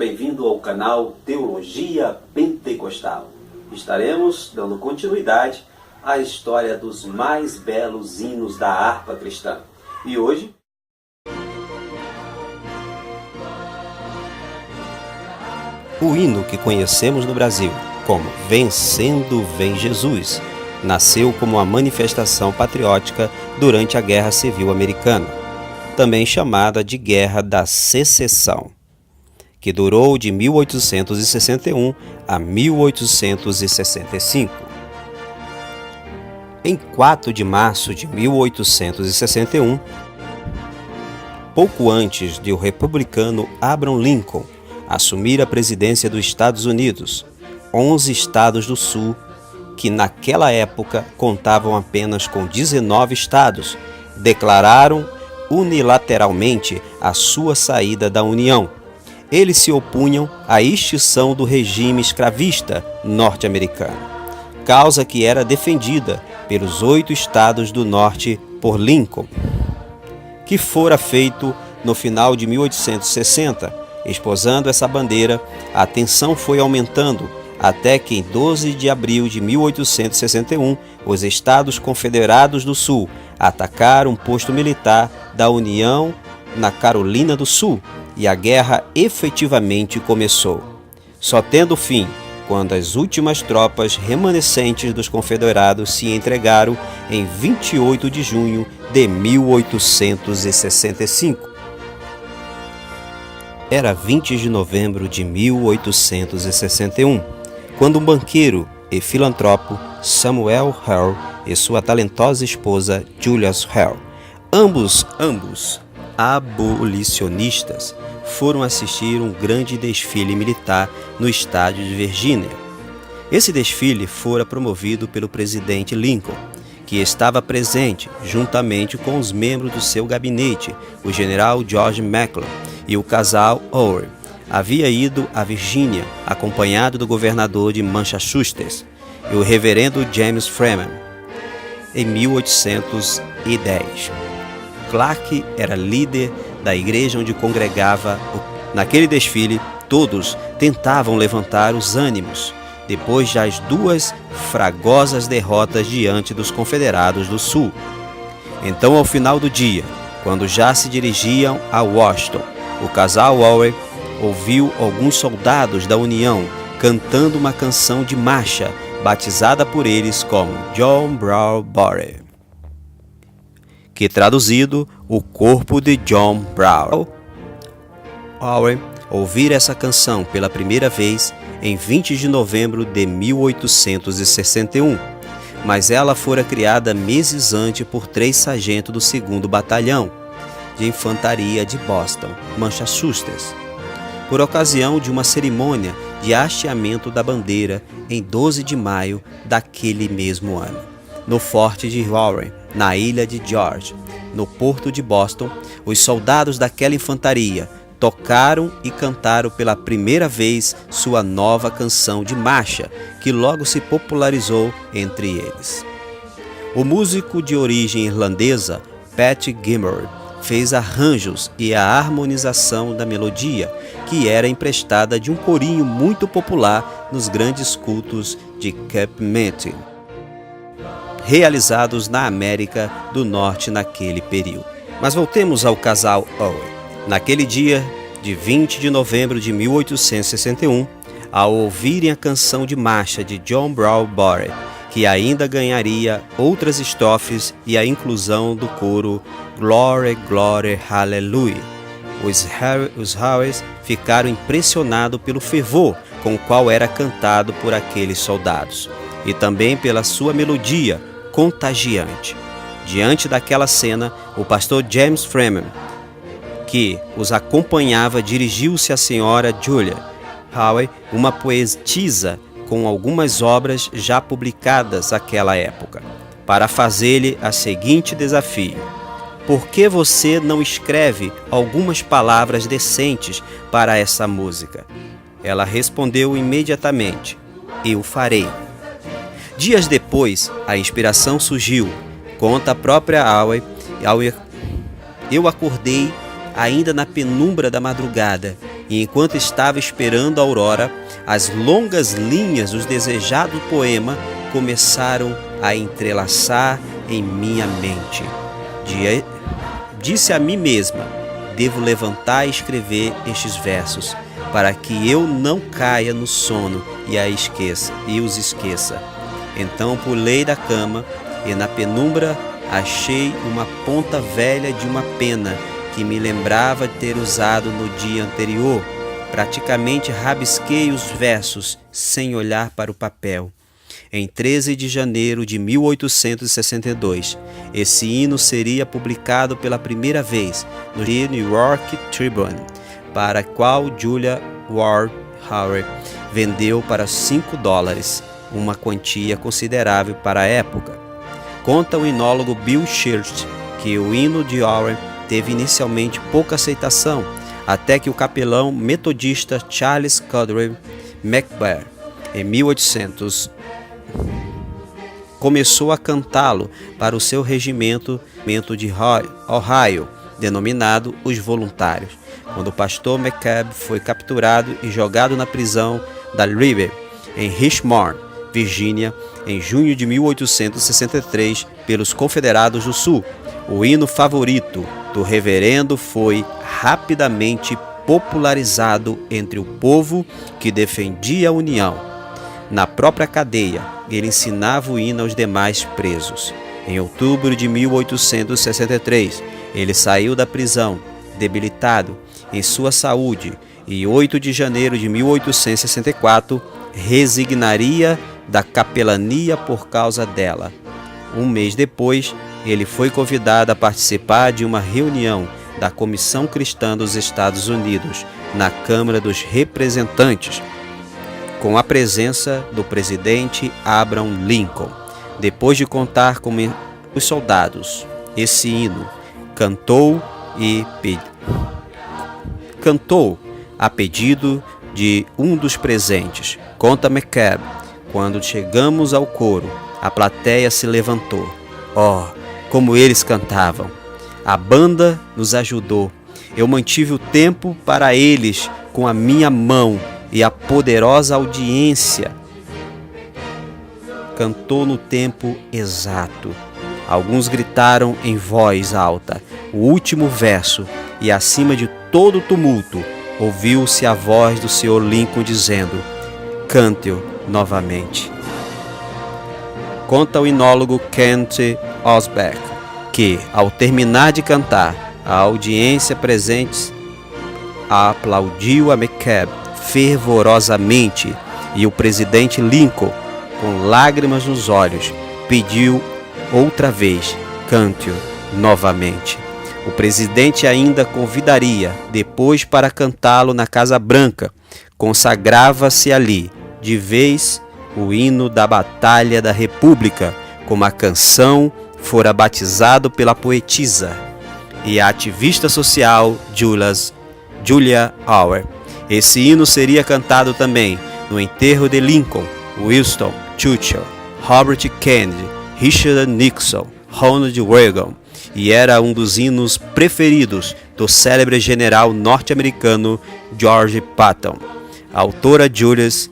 bem-vindo ao canal Teologia Pentecostal. Estaremos dando continuidade à história dos mais belos hinos da harpa cristã. E hoje, o hino que conhecemos no Brasil como Vencendo Vem Jesus nasceu como uma manifestação patriótica durante a Guerra Civil Americana, também chamada de Guerra da Secessão, que durou de 1861 a 1865. Em 4 de março de 1861, pouco antes de o republicano Abraham Lincoln assumir a presidência dos Estados Unidos, 11 estados do Sul, que naquela época contavam apenas com 19 estados, declararam unilateralmente a sua saída da União. Eles se opunham à extinção do regime escravista norte-americano, causa que era defendida pelos 8 estados do norte por Lincoln, que fora feito no final de 1860. Esposando essa bandeira, a tensão foi aumentando até que em 12 de abril de 1861, os Estados Confederados do Sul atacaram um posto militar da União na Carolina do Sul e a guerra efetivamente começou, só tendo fim quando as últimas tropas remanescentes dos Confederados se entregaram em 28 de junho de 1865. Era 20 de novembro de 1861, quando um banqueiro e filantropo, Samuel Hall, e sua talentosa esposa, Julius Hall, ambos abolicionistas, foram assistir um grande desfile militar no estádio de Virgínia. Esse desfile fora promovido pelo presidente Lincoln, que estava presente juntamente com os membros do seu gabinete, o general George McClellan e o casal Owen. Havia ido a Virgínia, acompanhado do governador de Massachusetts e o reverendo James Freeman, em 1810. Clark era líder da igreja onde congregava. Naquele desfile, todos tentavam levantar os ânimos, depois das 2 fragosas derrotas diante dos Confederados do Sul. Então, ao final do dia, quando já se dirigiam a Washington, o casal Owen ouviu alguns soldados da União cantando uma canção de marcha, batizada por eles como John Brown Body, que traduzido, o corpo de John Brown. Owen ouvir essa canção pela primeira vez em 20 de novembro de 1861, mas ela fora criada meses antes por 3 sargentos do 2º Batalhão de Infantaria de Boston, Massachusetts, por ocasião de uma cerimônia de hasteamento da bandeira em 12 de maio daquele mesmo ano. No Forte de Warren, na ilha de George, no porto de Boston, os soldados daquela infantaria tocaram e cantaram pela primeira vez sua nova canção de marcha, que logo se popularizou entre eles. O músico de origem irlandesa, Pat Gilmore, fez arranjos e a harmonização da melodia, que era emprestada de um corinho muito popular nos grandes cultos de Camp Meeting, realizados na América do Norte naquele período. Mas voltemos ao casal Owen. Naquele dia de 20 de novembro de 1861, ao ouvirem a canção de marcha de John Brown Body, que ainda ganharia outras estrofes e a inclusão do coro Glory, Glory, Hallelujah, os Howes ficaram impressionados pelo fervor com o qual era cantado por aqueles soldados, e também pela sua melodia contagiante. Diante daquela cena, o pastor James Freeman, que os acompanhava, dirigiu-se à senhora Julia Howe, uma poetisa com algumas obras já publicadas naquela época, para fazer-lhe a seguinte desafio: por que você não escreve algumas palavras decentes para essa música? Ela respondeu imediatamente: eu farei. Dias depois, a inspiração surgiu. Conta a própria Howe: eu acordei ainda na penumbra da madrugada e enquanto estava esperando a aurora, as longas linhas do desejado poema começaram a entrelaçar em minha mente. Disse a mim mesma: devo levantar e escrever estes versos, para que eu não caia no sono e os esqueça. Então pulei da cama e na penumbra achei uma ponta velha de uma pena que me lembrava de ter usado no dia anterior. Praticamente rabisquei os versos sem olhar para o papel. Em 13 de janeiro de 1862, esse hino seria publicado pela primeira vez no New York Tribune, para qual Julia Ward Howe vendeu para $5, uma quantia considerável para a época. Conta o hinólogo Bill Church que o hino de Howe teve inicialmente pouca aceitação, até que o capelão metodista Charles Cudley McBain, em 1800, começou a cantá-lo para o seu regimento de Ohio, denominado os Voluntários, quando o pastor McCabe foi capturado e jogado na prisão da River, em Richmond, Virgínia, em junho de 1863, pelos Confederados do Sul. O hino favorito do reverendo foi rapidamente popularizado entre o povo que defendia a União. Na própria cadeia, ele ensinava o hino aos demais presos. Em outubro de 1863, ele saiu da prisão, debilitado em sua saúde, e 8 de janeiro de 1864, resignaria da capelania por causa dela. Um mês depois, ele foi convidado a participar de uma reunião da Comissão Cristã dos Estados Unidos, na Câmara dos Representantes, com a presença do presidente Abraham Lincoln. Depois de contar com os soldados esse hino, cantou a pedido de um dos presentes. Conta McCabe: quando chegamos ao coro, a plateia se levantou. Oh, como eles cantavam! A banda nos ajudou. Eu mantive o tempo para eles com a minha mão, e a poderosa audiência cantou no tempo exato. Alguns gritaram em voz alta o último verso, e acima de todo o tumulto ouviu-se a voz do Sr. Lincoln dizendo: cante-o novamente. Conta o hinólogo Kent Osbeck que, ao terminar de cantar, a audiência presente aplaudiu a McCabe fervorosamente, e o presidente Lincoln, com lágrimas nos olhos, pediu outra vez: cante-o novamente. O presidente ainda convidaria depois para cantá-lo na Casa Branca. Consagrava-se ali, de vez, o hino da Batalha da República, como a canção fora batizado pela poetisa e a ativista social Julia Howe. Esse hino seria cantado também no enterro de Lincoln, Winston Churchill, Robert Kennedy, Richard Nixon, Ronald Reagan, e era um dos hinos preferidos do célebre general norte-americano George Patton. A autora Julius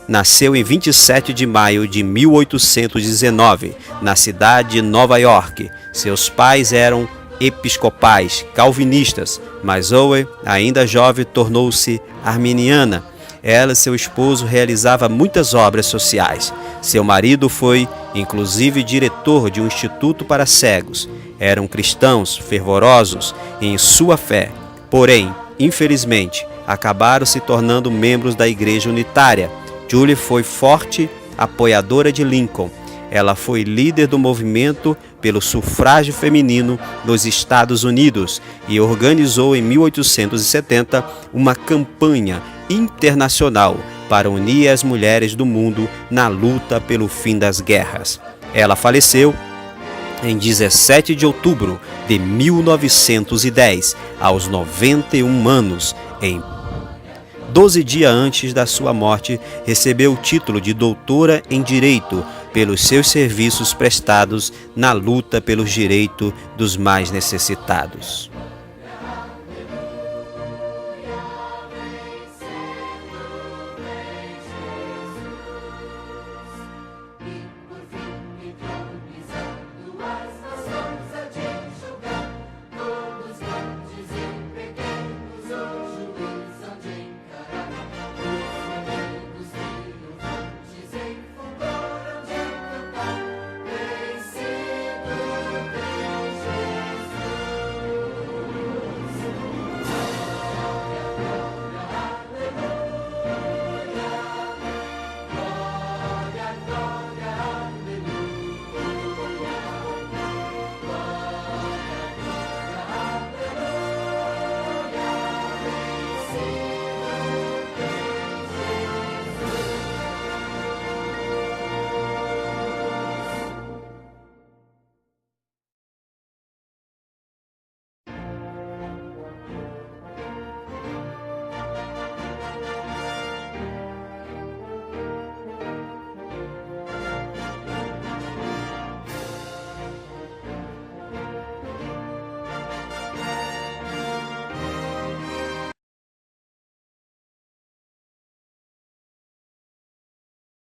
nasceu em 27 de maio de 1819, na cidade de Nova York. Seus pais eram episcopais calvinistas, mas Howe, ainda jovem, tornou-se arminiana. Ela e seu esposo realizavam muitas obras sociais. Seu marido foi, inclusive, diretor de um instituto para cegos. Eram cristãos fervorosos em sua fé, porém, infelizmente, acabaram se tornando membros da Igreja Unitária. Julie foi forte apoiadora de Lincoln. Ela foi líder do movimento pelo sufrágio feminino nos Estados Unidos e organizou em 1870 uma campanha internacional para unir as mulheres do mundo na luta pelo fim das guerras. Ela faleceu em 17 de outubro de 1910, aos 91 anos, 12 dias antes da sua morte, recebeu o título de doutora em Direito pelos seus serviços prestados na luta pelos direitos dos mais necessitados.